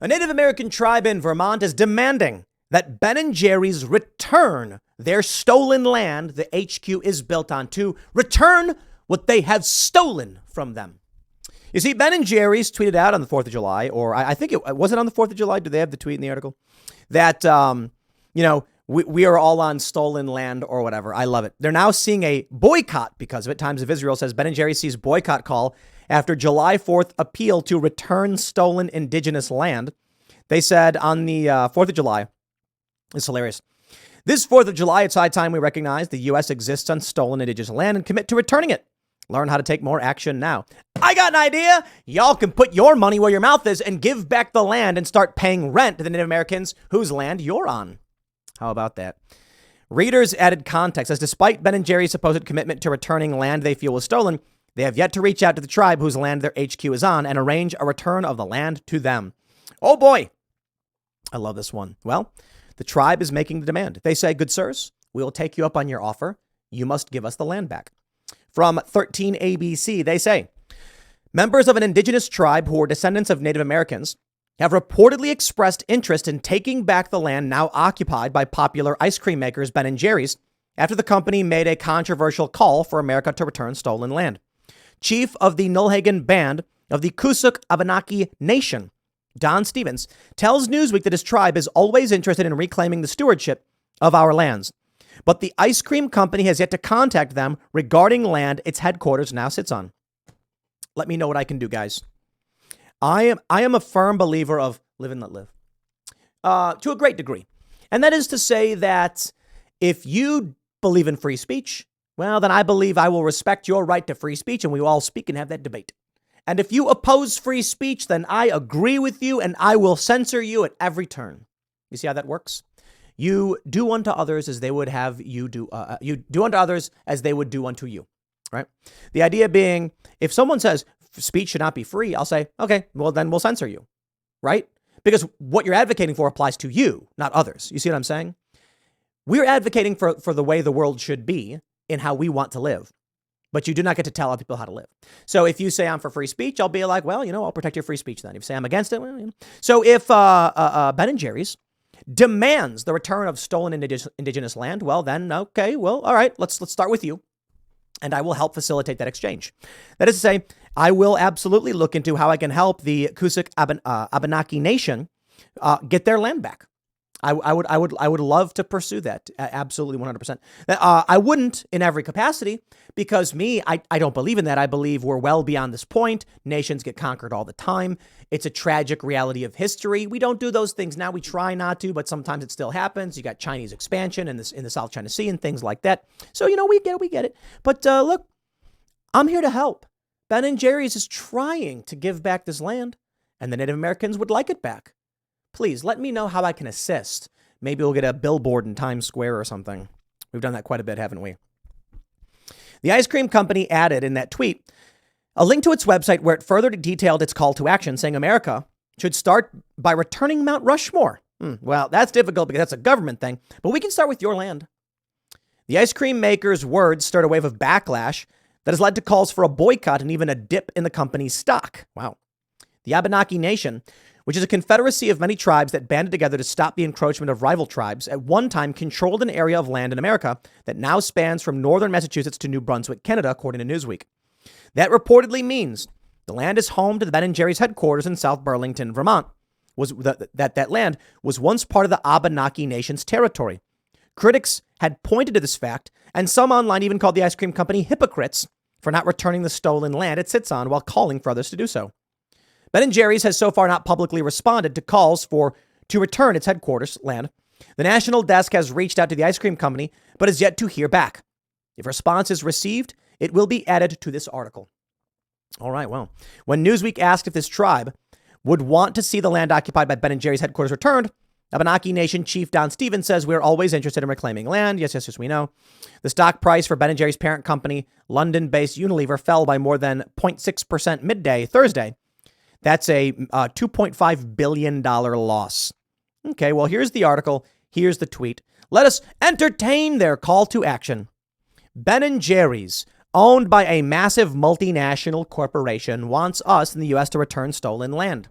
A Native American tribe in Vermont is demanding that Ben & Jerry's return their stolen land the HQ is built on, to return what they have stolen from them. You see, Ben & Jerry's tweeted out on the 4th of July, or I think it was it on the 4th of July? Do they have the tweet in the article? That, we are all on stolen land or whatever. I love it. They're now seeing a boycott because of it. Times of Israel says Ben & Jerry's sees boycott call after July 4th appeal to return stolen indigenous land. They said on the 4th of July, it's hilarious. This 4th of July, it's high time we recognize the U.S. exists on stolen indigenous land and commit to returning it. Learn how to take more action now. I got an idea. Y'all can put your money where your mouth is and give back the land and start paying rent to the Native Americans whose land you're on. How about that? Readers added context as despite Ben & Jerry's supposed commitment to returning land they feel was stolen, they have yet to reach out to the tribe whose land their HQ is on and arrange a return of the land to them. Oh boy. I love this one. Well, the tribe is making the demand. They say, good sirs, we will take you up on your offer. You must give us the land back. From 13 ABC, they say, members of an indigenous tribe who are descendants of Native Americans have reportedly expressed interest in taking back the land now occupied by popular ice cream makers Ben & Jerry's after the company made a controversial call for America to return stolen land. Chief of the Nulhagen Band of the Kusuk Abenaki Nation, Don Stevens, tells Newsweek that his tribe is always interested in reclaiming the stewardship of our lands. But the ice cream company has yet to contact them regarding land its headquarters now sits on. Let me know what I can do, guys. I am a firm believer of live and let live, to a great degree. And that is to say that if you believe in free speech, well, then I believe I will respect your right to free speech and we will all speak and have that debate. And if you oppose free speech, then I agree with you and I will censor you at every turn. You see how that works? You do unto others as they would have you do. You do unto others as they would do unto you. Right? The idea being, if someone says speech should not be free, I'll say, okay, well, then we'll censor you. Right? Because what you're advocating for applies to you, not others. You see what I'm saying? We're advocating for the way the world should be in how we want to live. But you do not get to tell other people how to live. So if you say I'm for free speech, I'll be like, well, I'll protect your free speech then. If you say I'm against it, well, So if Ben & Jerry's demands the return of stolen indigenous land, well, then, okay, well, all right, let's start with you. And I will help facilitate that exchange. That is to say, I will absolutely look into how I can help the Kusuk Abenaki Nation get their land back. I would love to pursue that. Absolutely 100%. I wouldn't in every capacity because I don't believe in that. I believe we're well beyond this point. Nations get conquered all the time. It's a tragic reality of history. We don't do those things now. We try not to, but sometimes it still happens. You got Chinese expansion in the South China Sea and things like that. So, we get it. But look, I'm here to help. Ben & Jerry's is trying to give back this land and the Native Americans would like it back. Please let me know how I can assist. Maybe we'll get a billboard in Times Square or something. We've done that quite a bit, haven't we? The ice cream company added in that tweet a link to its website where it further detailed its call to action, saying America should start by returning Mount Rushmore. Well, that's difficult because that's a government thing, but we can start with your land. The ice cream maker's words stirred a wave of backlash that has led to calls for a boycott and even a dip in the company's stock. Wow. The Abenaki Nation, which is a confederacy of many tribes that banded together to stop the encroachment of rival tribes, at one time controlled an area of land in America that now spans from northern Massachusetts to New Brunswick, Canada, according to Newsweek. That reportedly means the land is home to the Ben & Jerry's headquarters in South Burlington, Vermont. That land was once part of the Abenaki Nation's territory. Critics had pointed to this fact, and some online even called the ice cream company hypocrites for not returning the stolen land it sits on while calling for others to do so. Ben & Jerry's has so far not publicly responded to calls to return its headquarters land. The national desk has reached out to the ice cream company, but has yet to hear back. If a response is received, it will be added to this article. All right, well, when Newsweek asked if this tribe would want to see the land occupied by Ben & Jerry's headquarters returned, Abenaki Nation Chief Don Stevens says we're always interested in reclaiming land. Yes, we know. The stock price for Ben & Jerry's parent company, London-based Unilever, fell by more than 0.6% midday Thursday. That's a $2.5 billion loss. Okay, well, here's the article. Here's the tweet. Let us entertain their call to action. Ben & Jerry's, owned by a massive multinational corporation, wants us in the U.S. to return stolen land.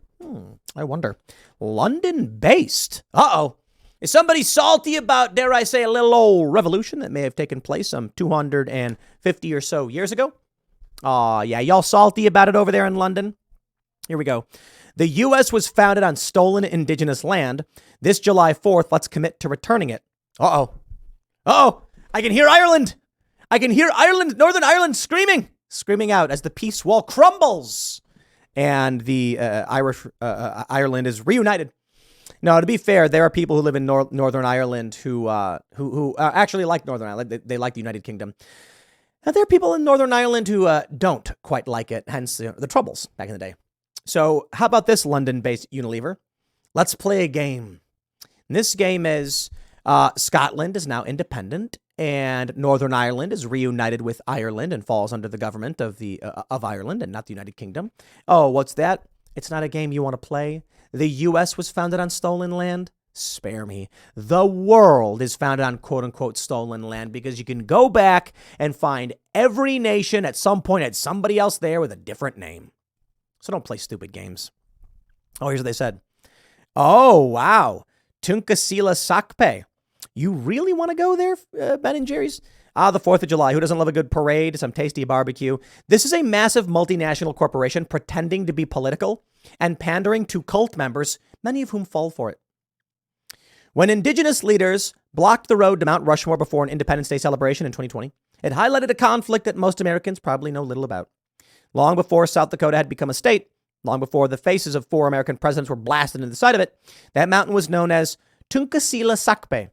I wonder. London-based. Uh-oh. Is somebody salty about, dare I say, a little old revolution that may have taken place some 250 or so years ago? Aw, yeah, y'all salty about it over there in London? Here we go. The U.S. was founded on stolen indigenous land. This July 4th, let's commit to returning it. Uh-oh. Uh-oh. I can hear Ireland. I can hear Ireland, Northern Ireland screaming out as the peace wall crumbles. And the Ireland is reunited. No, to be fair, there are people who live in Northern Ireland who actually like Northern Ireland. They like the United Kingdom. There are people in Northern Ireland who don't quite like it, hence the troubles back in the day. So how about this London-based Unilever? Let's play a game. And this game is Scotland is now independent, and Northern Ireland is reunited with Ireland and falls under the government of Ireland and not the United Kingdom. Oh, what's that? It's not a game you want to play. The U.S. was founded on stolen land. Spare me. The world is founded on quote-unquote stolen land because you can go back and find every nation at some point had somebody else there with a different name. So don't play stupid games. Oh, here's what they said. Oh, wow. Tunkasila Sakpe. You really want to go there, Ben and Jerry's? The 4th of July. Who doesn't love a good parade, some tasty barbecue? This is a massive multinational corporation pretending to be political and pandering to cult members, many of whom fall for it. When Indigenous leaders blocked the road to Mount Rushmore before an Independence Day celebration in 2020, it highlighted a conflict that most Americans probably know little about. Long before South Dakota had become a state, long before the faces of 4 American presidents were blasted into the side of it, that mountain was known as Tunkasila Sakpe.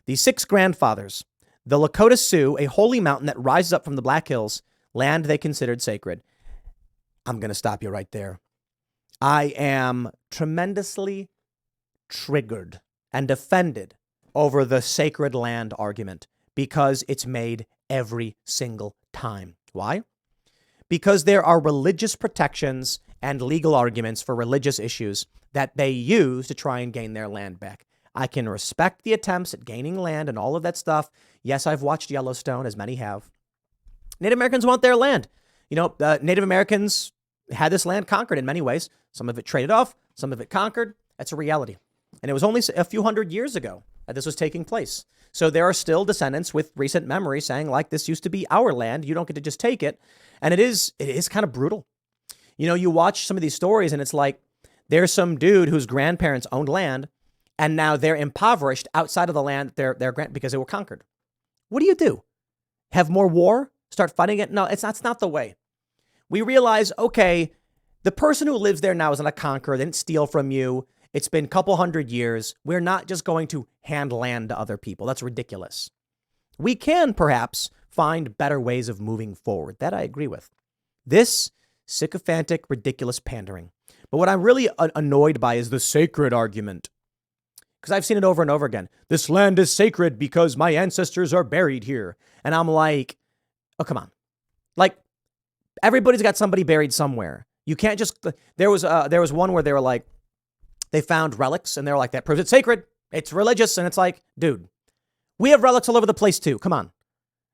The 6 grandfathers, the Lakota Sioux, a holy mountain that rises up from the Black Hills, land they considered sacred. I'm going to stop you right there. I am tremendously triggered and offended over the sacred land argument because it's made every single time. Why? Because there are religious protections and legal arguments for religious issues that they use to try and gain their land back. I can respect the attempts at gaining land and all of that stuff. Yes, I've watched Yellowstone, as many have. Native Americans want their land. You know, Native Americans had this land conquered in many ways. Some of it traded off, some of it conquered. That's a reality. And it was only a few hundred years ago that this was taking place. So there are still descendants with recent memory saying, like, this used to be our land. You don't get to just take it. And it is kind of brutal. You know, you watch some of these stories and it's like there's some dude whose grandparents owned land and now they're impoverished outside of the land because they were conquered. What do you do? Have more war? Start fighting it? No, it's not the way. We realize, okay, the person who lives there now is not a conqueror. They didn't steal from you. It's been a couple hundred years. We're not just going to hand land to other people. That's ridiculous. We can perhaps find better ways of moving forward. That I agree with. This sycophantic, ridiculous pandering. But what I'm really annoyed by is the sacred argument. Because I've seen it over and over again. This land is sacred because my ancestors are buried here. And I'm like, oh, come on. Like, everybody's got somebody buried somewhere. You can't just, there was one where they were like, they found relics and they were like, that proves it's sacred. It's religious. And it's like, dude, we have relics all over the place too. Come on.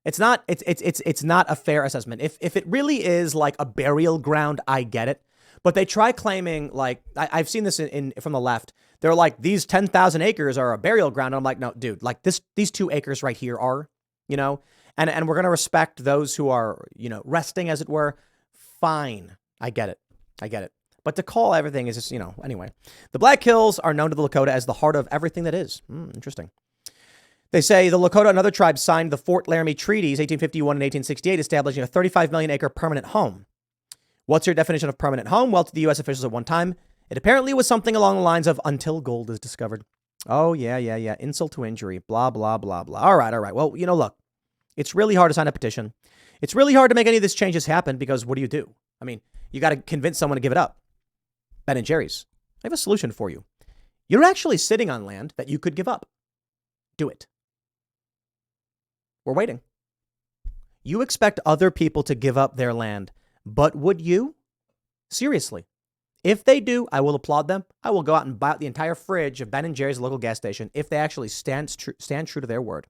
It's not a fair assessment. If it really is like a burial ground, I get it. But they try claiming, like, I've seen this in from the left. They're like, these 10,000 acres are a burial ground. And I'm like, no, dude, like these 2 acres right here are, you know, and we're going to respect those who are, you know, resting, as it were. Fine. I get it. But to call everything is just, you know, anyway. The Black Hills are known to the Lakota as the heart of everything that is. Interesting. They say the Lakota and other tribes signed the Fort Laramie Treaties, 1851 and 1868, establishing a 35 million acre permanent home. What's your definition of permanent home? Well, to the U.S. officials at one time, it apparently was something along the lines of until gold is discovered. Oh, yeah. Insult to injury. Blah, blah, blah, blah. All right. Well, you know, look, it's really hard to sign a petition. It's really hard to make any of these changes happen because what do? I mean, you got to convince someone to give it up. Ben and Jerry's, I have a solution for you. You're actually sitting on land that you could give up. Do it. We're waiting. You expect other people to give up their land, but would you? Seriously. If they do, I will applaud them. I will go out and buy out the entire fridge of Ben and Jerry's local gas station if they actually stand true to their word.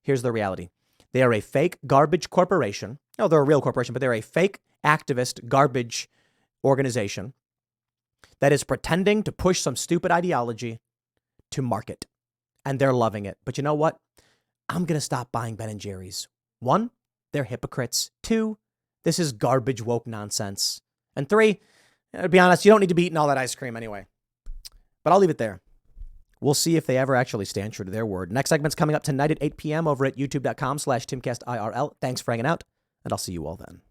Here's the reality. They are a fake garbage corporation. No, they're a real corporation, but they're a fake activist garbage organization that is pretending to push some stupid ideology to market. And they're loving it. But you know what? I'm going to stop buying Ben & Jerry's. 1, they're hypocrites. 2, this is garbage woke nonsense. And 3, to be honest, you don't need to be eating all that ice cream anyway. But I'll leave it there. We'll see if they ever actually stand true to their word. Next segment's coming up tonight at 8 p.m. over at youtube.com/TimcastIRL. Thanks for hanging out, and I'll see you all then.